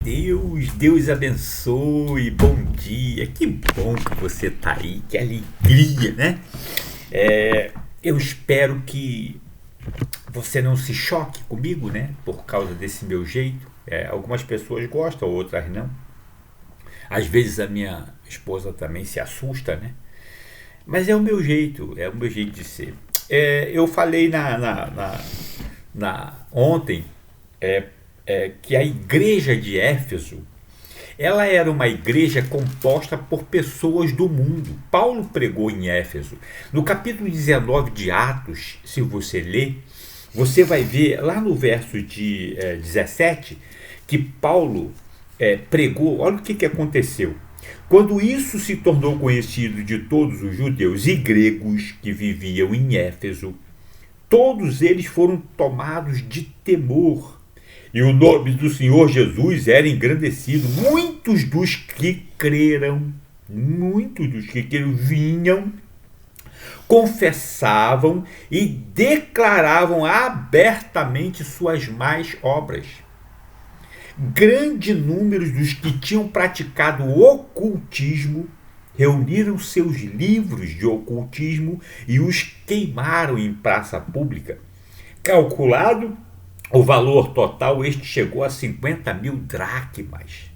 Deus abençoe, bom dia, que bom que você está aí, que alegria, né? Eu espero que você não se choque comigo, né? Por causa desse meu jeito. Algumas pessoas gostam, outras não. Às vezes a minha esposa também se assusta, né? Mas é o meu jeito de ser. Eu falei ontem é, que a igreja de Éfeso ela era uma igreja composta por pessoas do mundo. Paulo pregou em Éfeso. No capítulo 19 de Atos, se você ler, você vai ver lá no verso de 17 que Paulo pregou. Olha o que aconteceu. Quando isso se tornou conhecido de todos os judeus e gregos que viviam em Éfeso, todos eles foram tomados de temor. E o nome do Senhor Jesus era engrandecido. Muitos dos que creram vinham, confessavam e declaravam abertamente suas más obras. Grande número dos que tinham praticado o ocultismo reuniram seus livros de ocultismo e os queimaram em praça pública. Calculado o valor total, este chegou a 50.000 dracmas.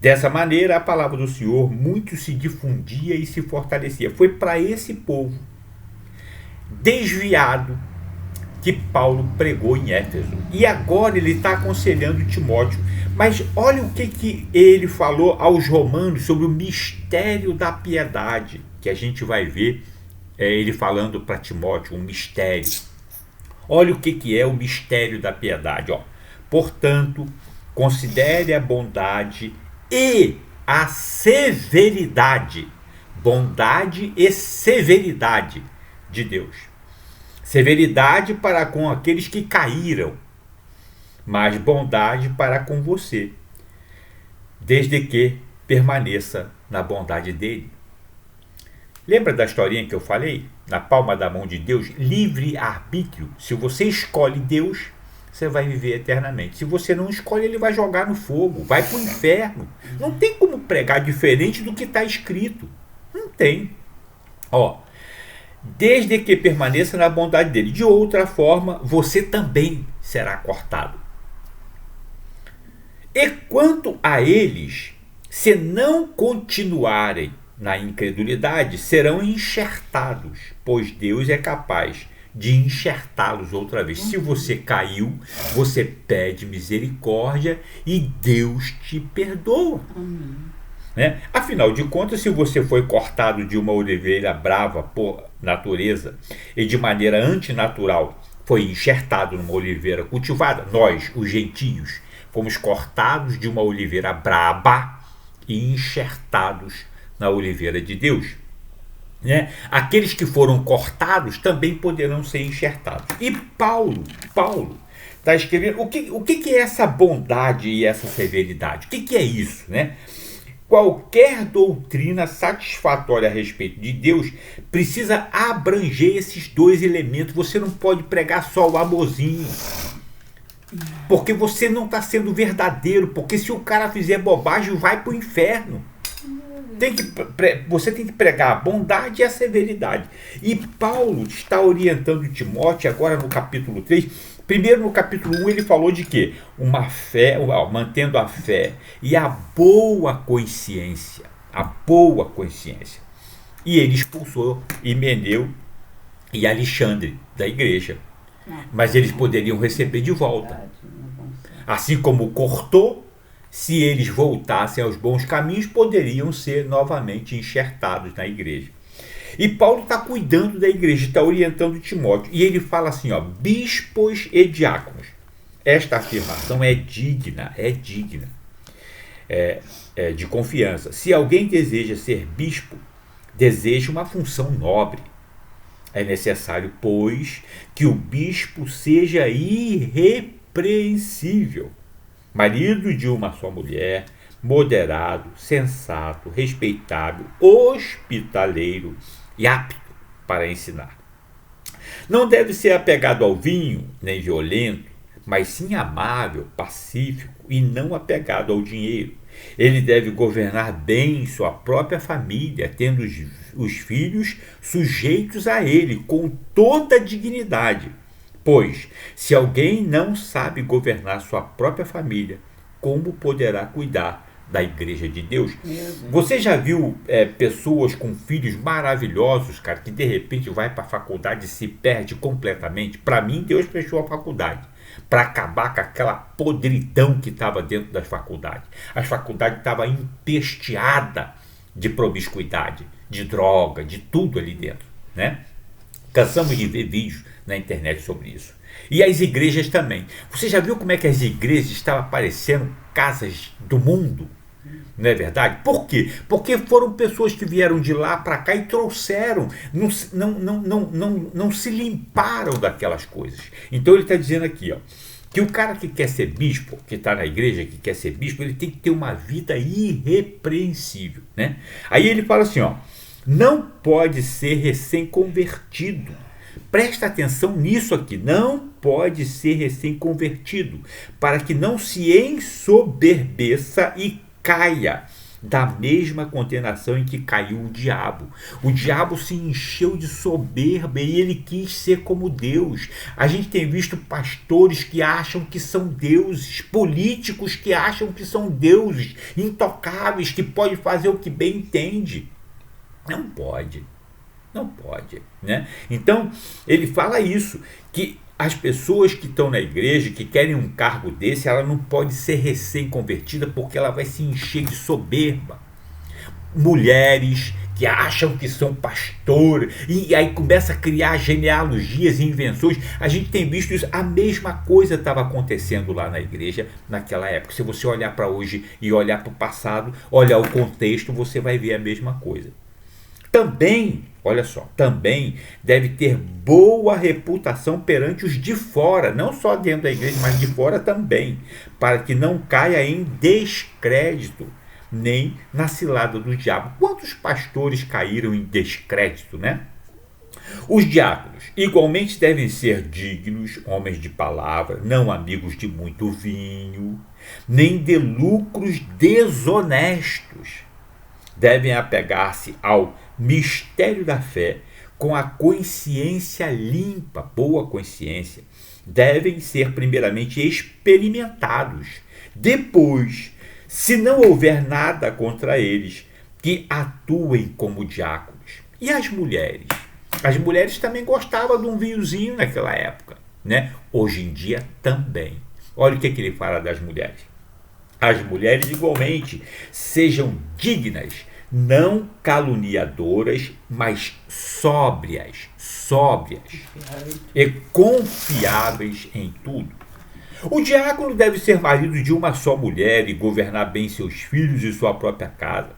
Dessa maneira, a palavra do Senhor muito se difundia e se fortalecia. Foi para esse povo desviado que Paulo pregou em Éfeso. E agora ele está aconselhando Timóteo. Mas olha o que ele falou aos romanos sobre o mistério da piedade, que a gente vai ver ele falando para Timóteo, um mistério. Olha o que é o mistério da piedade. Portanto, considere a bondade e a severidade. Bondade e severidade de Deus. Severidade para com aqueles que caíram, mas bondade para com você, desde que permaneça na bondade dele. Lembra da historinha que eu falei? Na palma da mão de Deus, livre-arbítrio. Se você escolhe Deus, você vai viver eternamente. Se você não escolhe, ele vai jogar no fogo, vai para o inferno. Não tem como pregar diferente do que está escrito. Não tem. Desde que permaneça na bondade dele. De outra forma, você também será cortado. E quanto a eles, se não continuarem na incredulidade, serão enxertados, pois Deus é capaz de enxertá-los outra vez. Se você caiu, você pede misericórdia e Deus te perdoa. Né? Afinal de contas, se você foi cortado de uma oliveira brava por natureza e de maneira antinatural foi enxertado numa oliveira cultivada, nós, os gentios, fomos cortados de uma oliveira braba e enxertados na oliveira de Deus. Né? Aqueles que foram cortados também poderão ser enxertados. E Paulo está escrevendo o que é essa bondade e essa severidade? O que é isso? Né? Qualquer doutrina satisfatória a respeito de Deus precisa abranger esses dois elementos. Você não pode pregar só o amorzinho, porque você não está sendo verdadeiro. Porque se o cara fizer bobagem, vai para o inferno. Você tem que pregar a bondade e a severidade. E Paulo está orientando Timóteo agora no capítulo 3. Primeiro, no capítulo 1, ele falou de quê? Uma fé, mantendo a fé e a boa consciência. A boa consciência. E ele expulsou Himeneu e Alexandre da igreja. Mas eles poderiam receber de volta. Assim como cortou, se eles voltassem aos bons caminhos, poderiam ser novamente enxertados na igreja. E Paulo está cuidando da igreja, está orientando Timóteo. E ele fala assim, bispos e diáconos. Esta afirmação é digna de confiança. Se alguém deseja ser bispo, deseja uma função nobre. É necessário, pois, que o bispo seja irrepreensível, marido de uma só mulher, moderado, sensato, respeitável, hospitaleiro e apto para ensinar. Não deve ser apegado ao vinho, nem violento, mas sim amável, pacífico e não apegado ao dinheiro. Ele deve governar bem sua própria família, tendo os filhos sujeitos a ele com toda dignidade. Pois, se alguém não sabe governar sua própria família, como poderá cuidar da igreja de Deus? Você já viu pessoas com filhos maravilhosos, cara, que de repente vai para a faculdade e se perde completamente? Para mim, Deus fechou a faculdade para acabar com aquela podridão que estava dentro das faculdades. As faculdades estavam empesteadas de promiscuidade, de droga, de tudo ali dentro, né? Cansamos de ver vídeos na internet sobre isso. E as igrejas também. Você já viu como é que as igrejas estavam parecendo casas do mundo? Não é verdade? Por quê? Porque foram pessoas que vieram de lá para cá e trouxeram, não se limparam daquelas coisas. Então ele está dizendo aqui, ó, que o cara que quer ser bispo, que está na igreja, que quer ser bispo, ele tem que ter uma vida irrepreensível, né? Aí ele fala assim, ó, não pode ser recém-convertido. Presta atenção nisso aqui, não pode ser recém-convertido, para que não se ensoberbeça e caia da mesma condenação em que caiu o diabo. O diabo se encheu de soberba e ele quis ser como Deus. A gente tem visto pastores que acham que são deuses, políticos que acham que são deuses, intocáveis, que podem fazer o que bem entende. Não pode. Não pode, né? Então, ele fala isso, que as pessoas que estão na igreja, que querem um cargo desse, ela não pode ser recém-convertida porque ela vai se encher de soberba. Mulheres que acham que são pastores, e aí começa a criar genealogias e invenções. A gente tem visto isso, a mesma coisa estava acontecendo lá na igreja naquela época. Se você olhar para hoje e olhar para o passado, olhar o contexto, você vai ver a mesma coisa. Também, olha só, também deve ter boa reputação perante os de fora, não só dentro da igreja, mas de fora também, para que não caia em descrédito, nem na cilada do diabo. Quantos pastores caíram em descrédito, né? Os diáconos igualmente devem ser dignos, homens de palavra, não amigos de muito vinho, nem de lucros desonestos. Devem apegar-se ao mistério da fé com a consciência limpa, boa consciência. Devem ser primeiramente experimentados. Depois, se não houver nada contra eles, que atuem como diáconos. E as mulheres? As mulheres também gostavam de um vinhozinho naquela época, né? Hoje em dia também. Olha o que ele fala das mulheres. As mulheres igualmente sejam dignas, não caluniadoras, mas sóbrias e confiáveis em tudo. O diácono deve ser marido de uma só mulher e governar bem seus filhos e sua própria casa.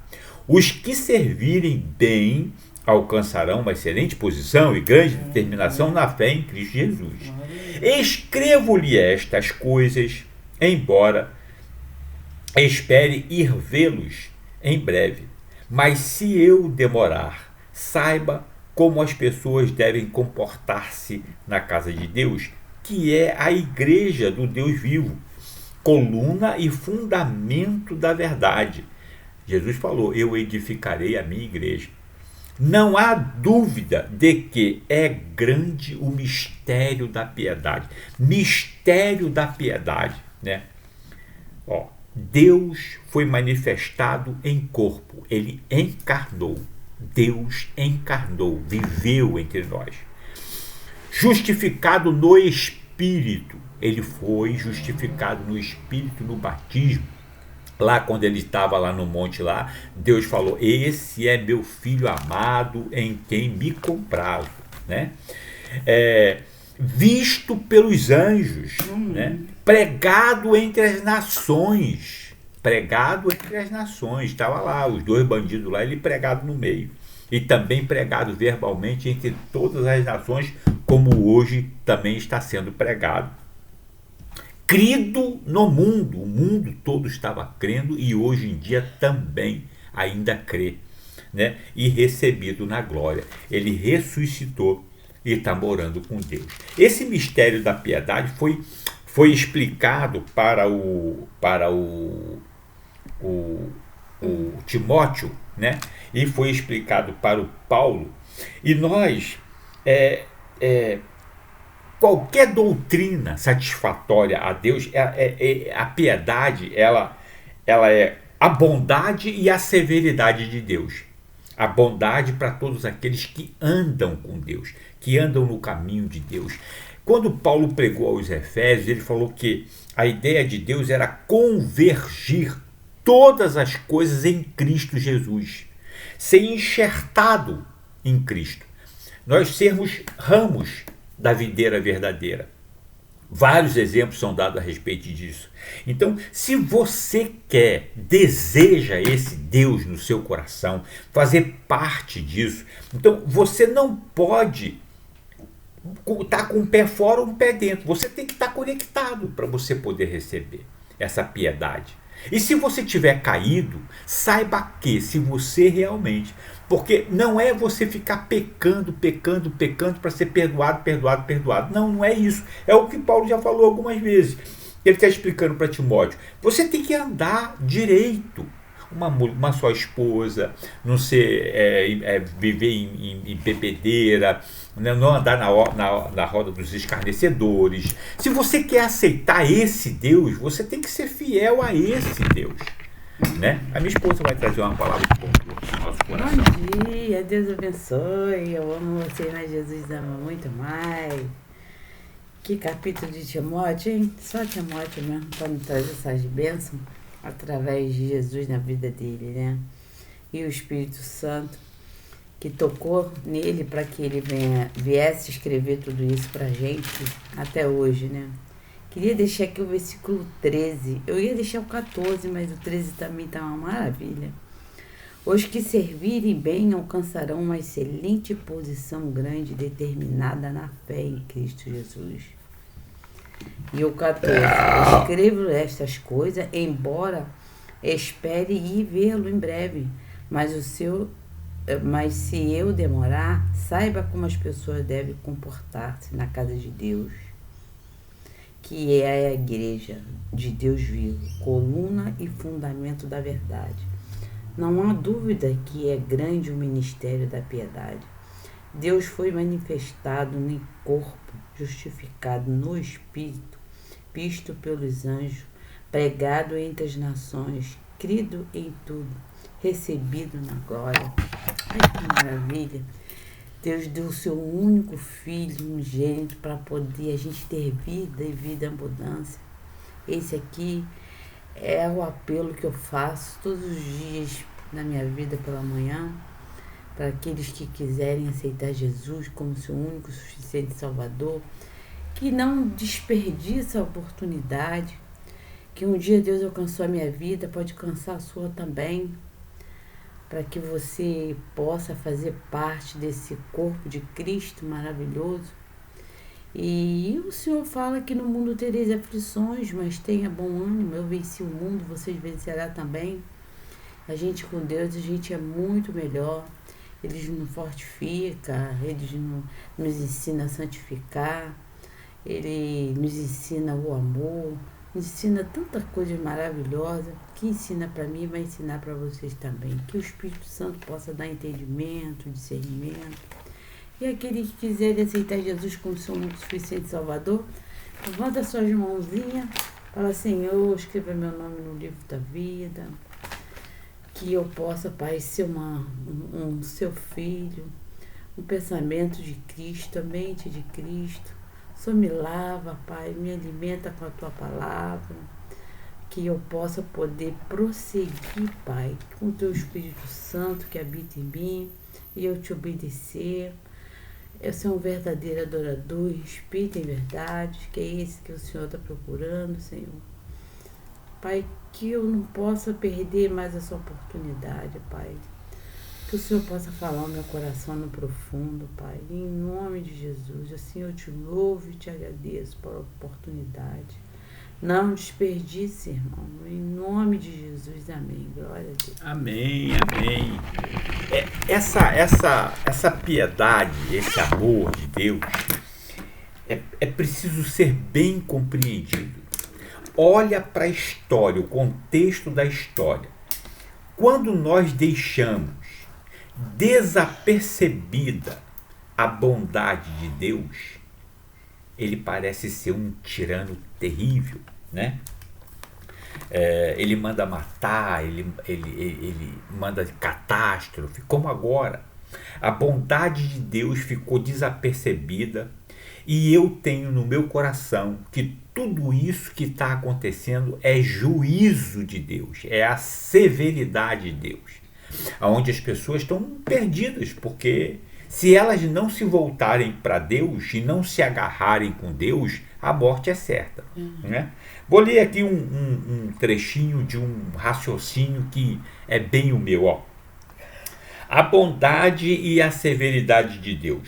Os que servirem bem alcançarão uma excelente posição e grande determinação na fé em Cristo Jesus. Escrevo-lhe estas coisas, embora espere ir vê-los em breve. Mas se eu demorar, saiba como as pessoas devem comportar-se na casa de Deus, que é a igreja do Deus vivo, coluna e fundamento da verdade. Jesus falou, eu edificarei a minha igreja. Não há dúvida de que é grande o mistério da piedade. Mistério da piedade, né? Deus foi manifestado em corpo, ele encarnou. Deus encarnou, viveu entre nós. Justificado no Espírito, ele foi justificado no Espírito no batismo. Lá quando ele estava lá no monte lá, Deus falou, esse é meu filho amado em quem me comprazo, né? Visto pelos anjos, né? Pregado entre as nações, estava lá, os dois bandidos lá, ele pregado no meio, e também pregado verbalmente entre todas as nações, como hoje também está sendo pregado. Crido no mundo, o mundo todo estava crendo e hoje em dia também ainda crê, né? E recebido na glória, ele ressuscitou e está morando com Deus. Esse mistério da piedade foi explicado para o Timóteo, né? E foi explicado para o Paulo. E nós, qualquer doutrina satisfatória a Deus, a piedade, ela é a bondade e a severidade de Deus. A bondade para todos aqueles que andam com Deus, que andam no caminho de Deus. Quando Paulo pregou aos Efésios, ele falou que a ideia de Deus era convergir todas as coisas em Cristo Jesus, ser enxertado em Cristo, nós sermos ramos da videira verdadeira. Vários exemplos são dados a respeito disso. Então, se você deseja esse Deus no seu coração, fazer parte disso, então você não pode estar com um pé fora ou um pé dentro. Você tem que estar conectado para você poder receber essa piedade. E se você tiver caído, saiba que se você realmente... Porque não é você ficar pecando para ser perdoado. Não é isso. É o que Paulo já falou algumas vezes. Ele está explicando para Timóteo. Você tem que andar direito. Uma só esposa, não ser, viver em bebedeira, não andar na roda dos escarnecedores. Se você quer aceitar esse Deus, você tem que ser fiel a esse Deus. Né? A minha esposa vai trazer uma palavra de conforto no nosso coração. Bom dia, Deus abençoe. Eu amo você, mas Jesus ama muito mais. Que capítulo de Timóteo, hein? Só Timóteo mesmo para me trazer essas bênçãos através de Jesus na vida dele, né? E o Espírito Santo que tocou nele para que ele viesse escrever tudo isso pra gente até hoje, né? Queria deixar aqui o versículo 13. Eu ia deixar o 14, mas o 13 também tá uma maravilha. Os que servirem bem alcançarão uma excelente posição grande determinada na fé em Cristo Jesus. E o 14. Escrevo estas coisas, embora espere ir vê-lo em breve, mas se eu demorar, saiba como as pessoas devem comportar-se na casa de Deus, que é a igreja de Deus vivo, coluna e fundamento da verdade. Não há dúvida que é grande o ministério da piedade. Deus foi manifestado no corpo, justificado no Espírito, visto pelos anjos, pregado entre as nações, crido em tudo, recebido na glória. Ai, que maravilha! Deus deu o seu único Filho unigênito para poder a gente ter vida e vida em abundância. Esse aqui é o apelo que eu faço todos os dias na minha vida pela manhã, para aqueles que quiserem aceitar Jesus como seu único suficiente Salvador, que não desperdice a oportunidade, que um dia Deus alcançou a minha vida, pode alcançar a sua também, para que você possa fazer parte desse corpo de Cristo maravilhoso. E o Senhor fala que no mundo tereis aflições, mas tenha bom ânimo, eu venci o mundo, vocês vencerão também. A gente com Deus, a gente é muito melhor. Ele nos fortifica, Ele nos ensina a santificar, Ele nos ensina o amor, nos ensina tanta coisa maravilhosa, que ensina para mim e vai ensinar para vocês também. Que o Espírito Santo possa dar entendimento, discernimento. E aqueles que quiserem aceitar Jesus como seu único suficiente Salvador, levanta suas mãozinhas, fala: Senhor, escreva meu nome no livro da vida. Que eu possa, Pai, ser um seu filho, um pensamento de Cristo, a mente de Cristo. Só me lava, Pai, me alimenta com a Tua palavra. Que eu possa poder prosseguir, Pai, com o Teu Espírito Santo que habita em mim e eu te obedecer. Eu sou um verdadeiro adorador, espírito em verdade, que é esse que o Senhor está procurando, Senhor. Pai, que eu não possa perder mais essa oportunidade, Pai. Que o Senhor possa falar o meu coração no profundo, Pai. Em nome de Jesus, assim eu te louvo e te agradeço pela oportunidade. Não desperdice, irmão. Em nome de Jesus, amém. Glória a Deus. Amém, amém. Essa piedade, esse amor de Deus, é preciso ser bem compreendido. Olha para a história, o contexto da história. Quando nós deixamos desapercebida a bondade de Deus, ele parece ser um tirano terrível, né? Ele manda matar, ele manda catástrofe, como agora. A bondade de Deus ficou desapercebida e eu tenho no meu coração que tudo isso que está acontecendo é juízo de Deus, é a severidade de Deus, onde as pessoas estão perdidas, porque se elas não se voltarem para Deus e não se agarrarem com Deus, a morte é certa. Né? Vou ler aqui um trechinho de um raciocínio que é bem o meu. Ó. A bondade e a severidade de Deus.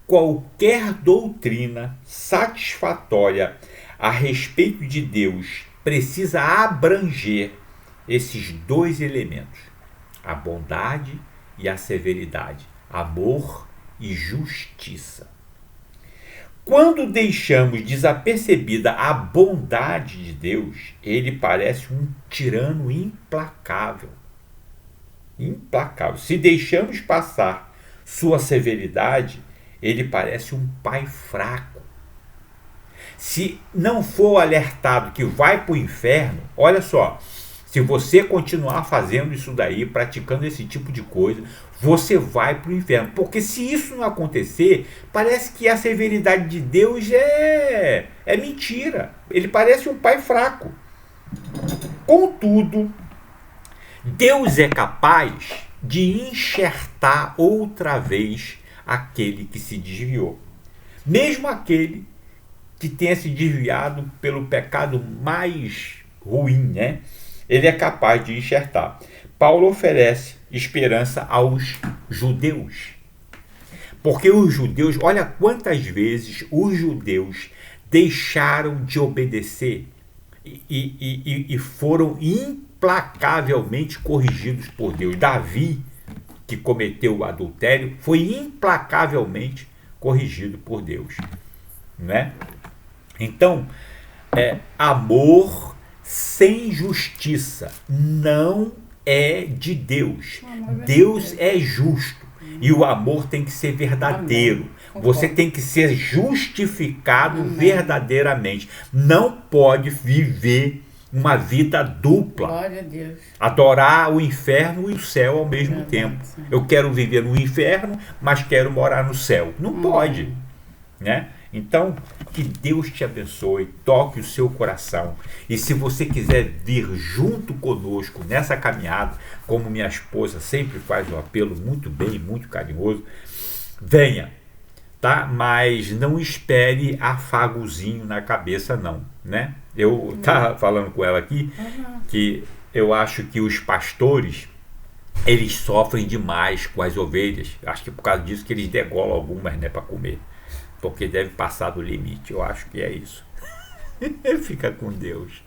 Qualquer doutrina satisfatória a respeito de Deus precisa abranger esses dois elementos, a bondade e a severidade, amor e justiça. Quando deixamos desapercebida a bondade de Deus, ele parece um tirano implacável. Implacável. Se deixamos passar sua severidade, ele parece um pai fraco. Se não for alertado que vai para o inferno, olha só, se você continuar fazendo isso daí, praticando esse tipo de coisa, você vai para o inferno. Porque se isso não acontecer, parece que a severidade de Deus é mentira. Ele parece um pai fraco. Contudo, Deus é capaz de enxertar outra vez aquele que se desviou. Mesmo aquele que tenha se desviado pelo pecado mais ruim, né? Ele é capaz de enxertar. Paulo oferece esperança aos judeus. Porque os judeus, olha quantas vezes os judeus deixaram de obedecer e foram implacavelmente corrigidos por Deus. Davi, que cometeu o adultério, foi implacavelmente corrigido por Deus. Né? Então, amor sem justiça não é de Deus. Deus é justo e o amor tem que ser verdadeiro. Você tem que ser justificado verdadeiramente. Não pode viver uma vida dupla. Glória a Deus. Adorar o inferno e o céu ao mesmo tempo. Eu quero viver no inferno, mas quero morar no céu. Não pode. Né? Então, que Deus te abençoe, toque o seu coração. E se você quiser vir junto conosco nessa caminhada, como minha esposa sempre faz um apelo muito bem, muito carinhoso, venha, tá? Mas não espere afagozinho na cabeça, não, né? Eu estava falando com ela aqui que eu acho que os pastores, eles sofrem demais com as ovelhas. Acho que por causa disso que eles degolam algumas, né, para comer. Porque deve passar do limite. Eu acho que é isso. Fica com Deus.